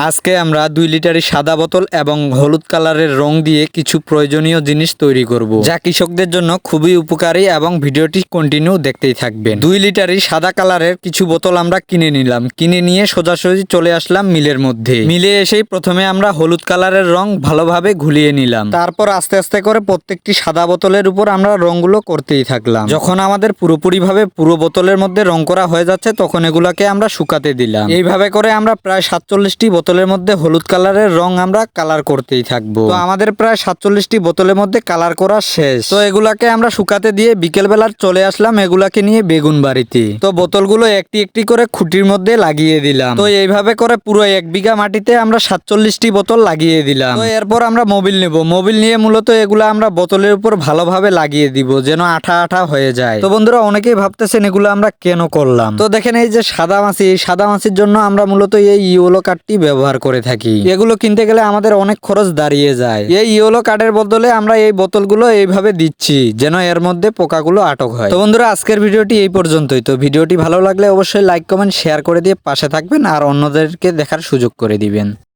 আজকে আমরা 2 লিটারের সাদা বোতল এবং হলুদ কালারের রং দিয়ে কিছু প্রয়োজনীয় জিনিস তৈরি করব, যা কৃষকদের জন্য খুবই উপকারী এবং ভিডিওটি কন্টিনিউ দেখতেই থাকবেন। 2 লিটারের সাদা কালারের কিছু বোতল আমরা কিনে নিলাম, কিনে নিয়ে সোজাসুজি চলে আসলাম মিলের মধ্যে। মিলে এসেই প্রথমে আমরা হলুদ কালারের রং ভালোভাবে ঘুলিয়ে নিলাম, তারপর আস্তে আস্তে করে প্রত্যেকটি সাদা বোতলের উপর আমরা রংগুলো করতেই থাকলাম। যখন আমাদের পুরোপুরিভাবে পুরো বোতলের মধ্যে রং করা হয়ে যাচ্ছে তখন এগুলাকে আমরা শুকাতে দিলাম। এইভাবে করে আমরা প্রায় 47টি বোতলের মধ্যে হলুদ কালারের রং আমরা কালার করতেই থাকবো। তো আমাদের প্রায় 47টি বোতলের মধ্যে কালার করা শেষ। তো এগুলাকে আমরা শুকাতে দিয়ে বিকেল বেলা চলে আসলাম এগুলাকে নিয়ে বেগুন বাড়িতে। তো বোতলগুলো একটি একটি করে খুঁটির মধ্যে লাগিয়ে দিলাম। তো এইভাবে করে পুরো 1 বিঘা মাটিতে আমরা 47টি বোতল লাগিয়ে দিলাম। তো এরপর আমরা মোবিল নেব, মোবিল নিয়ে মূলত এগুলা আমরা বোতলের উপর ভালোভাবে লাগিয়ে দিব যেন আঠা আঠা হয়ে যায়। তো বন্ধুরা অনেকেই ভাবতেছেন এগুলো আমরা কেন করলাম। তো দেখেন এই যে সাদা মাছি, এই সাদা মাছির জন্য আমরা মূলত এই ইয়েলো কার্ডটি ব্যবহার করে থাকি। এগুলো কিনতে গেলে আমাদের অনেক খরচ দাঁড়িয়ে যায়। এই ইয়েলো কার্ডের বদলে আমরা এই বোতলগুলো এইভাবে দিচ্ছি যেন এর মধ্যে পোকাগুলো আটক হয়। তো বন্ধুরা আজকের ভিডিওটি এই পর্যন্তই। তো ভিডিওটি ভালো লাগলে অবশ্যই লাইক কমেন্ট শেয়ার করে দিয়ে পাশে থাকবেন আর অন্যদেরকে দেখার সুযোগ করে দিবেন।